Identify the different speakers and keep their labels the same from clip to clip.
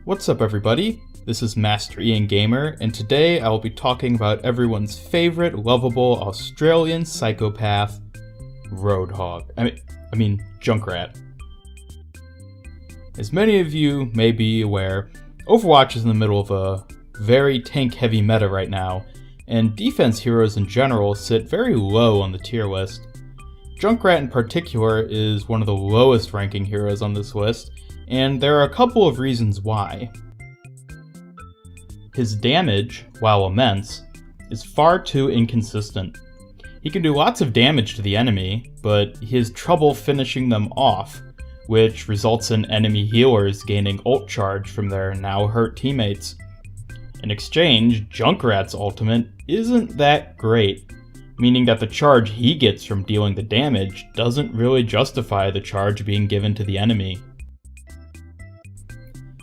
Speaker 1: What's up everybody? This is Master Ian Gamer, and today I will be talking about everyone's favorite lovable Australian psychopath, Roadhog. I mean Junkrat. As many of you may be aware, Overwatch is in the middle of a very tank-heavy meta right now, and defense heroes in general sit very low on the tier list. Junkrat in particular is one of the lowest ranking heroes on this list, and there are a couple of reasons why. His damage, while immense, is far too inconsistent. He can do lots of damage to the enemy, but he has trouble finishing them off, which results in enemy healers gaining ult charge from their now hurt teammates. In exchange, Junkrat's ultimate isn't that great, meaning that the charge he gets from dealing the damage doesn't really justify the charge being given to the enemy.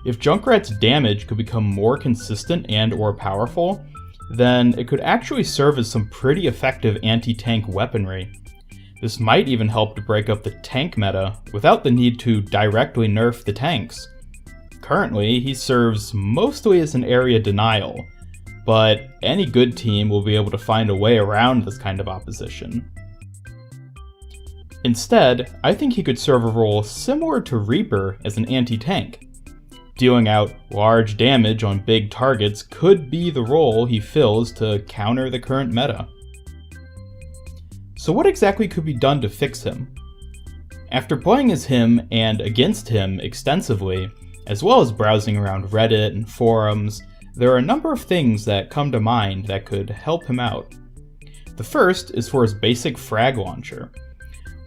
Speaker 1: If Junkrat's damage could become more consistent and or powerful, then it could actually serve as some pretty effective anti-tank weaponry. This might even help to break up the tank meta without the need to directly nerf the tanks. Currently, he serves mostly as an area denial, but any good team will be able to find a way around this kind of opposition. Instead, I think he could serve a role similar to Reaper as an anti-tank. Dealing out large damage on big targets could be the role he fills to counter the current meta. So what exactly could be done to fix him? After playing as him and against him extensively, as well as browsing around Reddit and forums, there are a number of things that come to mind that could help him out. The first is for his basic frag launcher.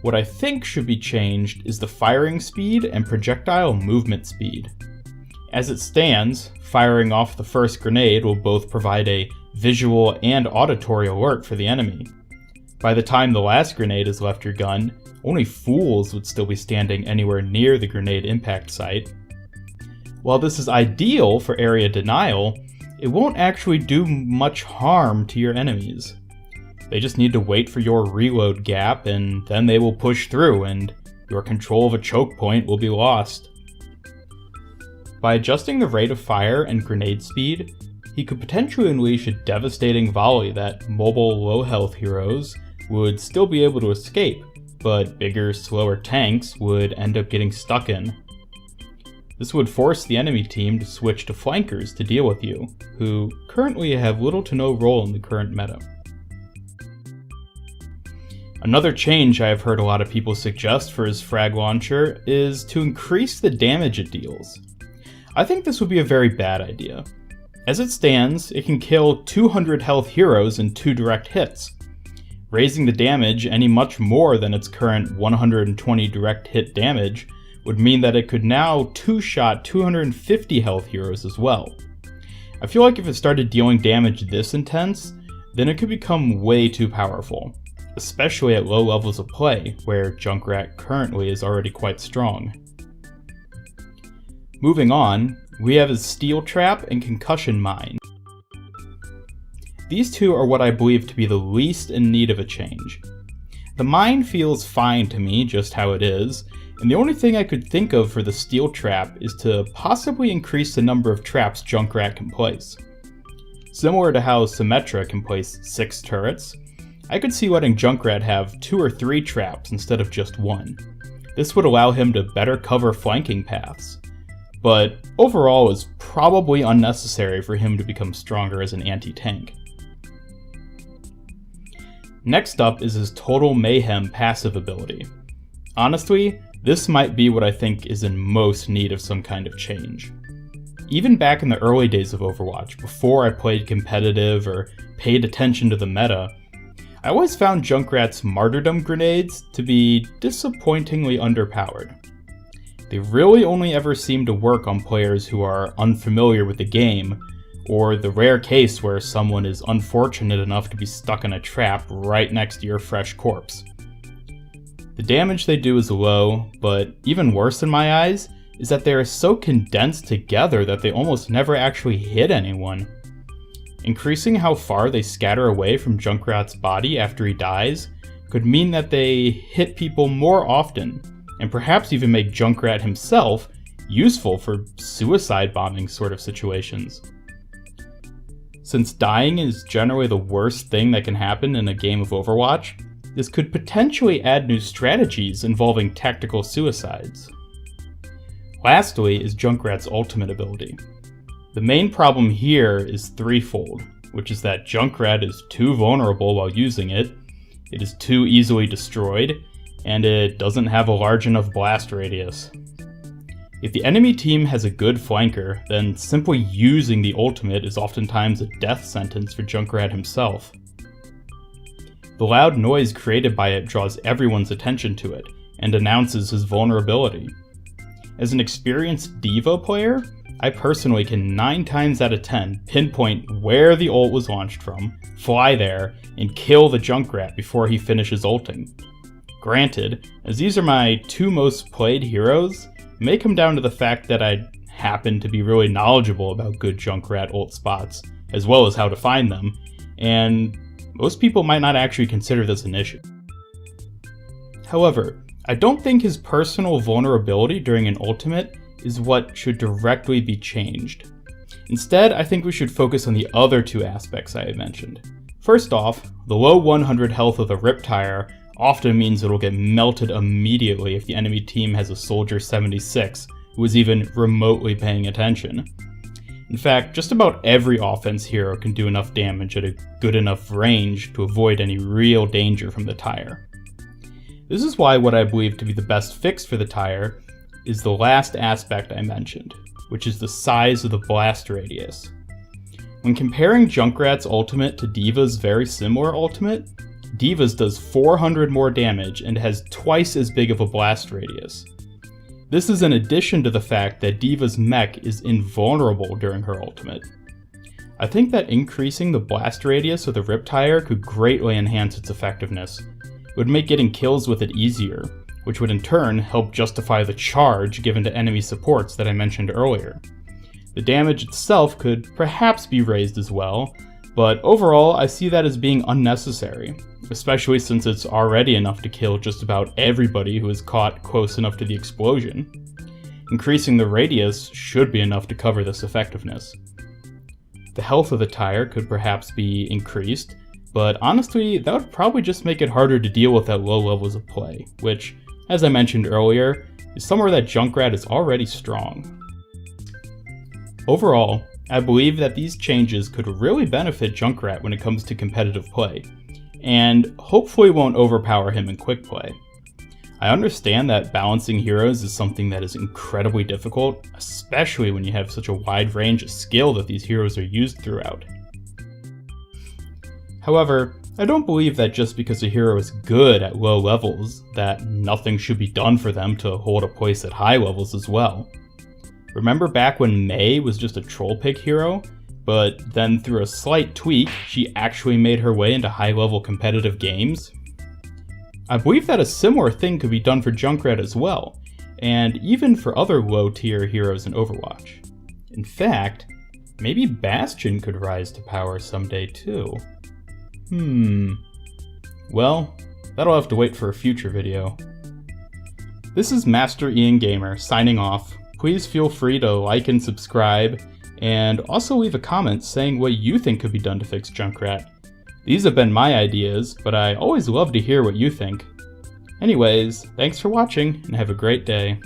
Speaker 1: What I think should be changed is the firing speed and projectile movement speed. As it stands, firing off the first grenade will both provide a visual and auditory alert for the enemy. By the time the last grenade has left your gun, only fools would still be standing anywhere near the grenade impact site. While this is ideal for area denial, it won't actually do much harm to your enemies. They just need to wait for your reload gap, and then they will push through, and your control of a choke point will be lost. By adjusting the rate of fire and grenade speed, he could potentially unleash a devastating volley that mobile low-health heroes would still be able to escape, but bigger, slower tanks would end up getting stuck in. This would force the enemy team to switch to flankers to deal with you, who currently have little to no role in the current meta. Another change I have heard a lot of people suggest for his frag launcher is to increase the damage it deals. I think this would be a very bad idea. As it stands, it can kill 200 health heroes in 2 direct hits. Raising the damage any much more than its current 120 direct hit damage would mean that it could now 2-shot 250 health heroes as well. I feel like if it started dealing damage this intense, then it could become way too powerful, especially at low levels of play, where Junkrat currently is already quite strong. Moving on, we have his Steel Trap and Concussion Mine. These two are what I believe to be the least in need of a change. The mine feels fine to me just how it is, and the only thing I could think of for the Steel Trap is to possibly increase the number of traps Junkrat can place. Similar to how Symmetra can place 6 turrets, I could see letting Junkrat have 2 or 3 traps instead of just 1. This would allow him to better cover flanking paths, but overall is probably unnecessary for him to become stronger as an anti-tank. Next up is his Total Mayhem passive ability. Honestly, this might be what I think is in most need of some kind of change. Even back in the early days of Overwatch, before I played competitive or paid attention to the meta, I always found Junkrat's Martyrdom grenades to be disappointingly underpowered. They really only ever seem to work on players who are unfamiliar with the game, or the rare case where someone is unfortunate enough to be stuck in a trap right next to your fresh corpse. The damage they do is low, but even worse in my eyes is that they are so condensed together that they almost never actually hit anyone. Increasing how far they scatter away from Junkrat's body after he dies could mean that they hit people more often, and perhaps even make Junkrat himself useful for suicide bombing sort of situations. Since dying is generally the worst thing that can happen in a game of Overwatch, this could potentially add new strategies involving tactical suicides. Lastly is Junkrat's ultimate ability. The main problem here is threefold, which is that Junkrat is too vulnerable while using it is too easily destroyed, and it doesn't have a large enough blast radius. If the enemy team has a good flanker, then simply using the ultimate is oftentimes a death sentence for Junkrat himself. The loud noise created by it draws everyone's attention to it, and announces his vulnerability. As an experienced D.Va player, I personally can 9 times out of 10 pinpoint where the ult was launched from, fly there, and kill the Junkrat before he finishes ulting. Granted, as these are my 2 most played heroes, it may come down to the fact that I happen to be really knowledgeable about good Junkrat ult spots, as well as how to find them, and most people might not actually consider this an issue. However, I don't think his personal vulnerability during an ultimate is what should directly be changed. Instead, I think we should focus on the other 2 aspects I had mentioned. First off, the low 100 health of the Riptire often means it'll get melted immediately if the enemy team has a Soldier 76 who is even remotely paying attention. In fact, just about every offense hero can do enough damage at a good enough range to avoid any real danger from the Tire. This is why what I believe to be the best fix for the Tire is the last aspect I mentioned, which is the size of the blast radius. When comparing Junkrat's ultimate to D.Va's very similar ultimate, D.Va's does 400 more damage and has twice as big of a blast radius. This is in addition to the fact that D.Va's mech is invulnerable during her ultimate. I think that increasing the blast radius of the Riptire could greatly enhance its effectiveness. It would make getting kills with it easier, which would in turn help justify the charge given to enemy supports that I mentioned earlier. The damage itself could perhaps be raised as well, but overall I see that as being unnecessary, especially since it's already enough to kill just about everybody who is caught close enough to the explosion. Increasing the radius should be enough to cover this effectiveness. The health of the Tire could perhaps be increased, but honestly that would probably just make it harder to deal with at low levels of play, which, as I mentioned earlier, is somewhere that Junkrat is already strong. Overall, I believe that these changes could really benefit Junkrat when it comes to competitive play, and hopefully won't overpower him in quick play. I understand that balancing heroes is something that is incredibly difficult, especially when you have such a wide range of skill that these heroes are used throughout. However, I don't believe that just because a hero is good at low levels, that nothing should be done for them to hold a place at high levels as well. Remember back when Mei was just a troll pick hero, but then through a slight tweak, she actually made her way into high-level competitive games? I believe that a similar thing could be done for Junkrat as well, and even for other low-tier heroes in Overwatch. In fact, maybe Bastion could rise to power someday too. Well, that'll have to wait for a future video. This is Master Ian Gamer signing off. Please feel free to like and subscribe, and also leave a comment saying what you think could be done to fix Junkrat. These have been my ideas, but I always love to hear what you think. Anyways, thanks for watching, and have a great day.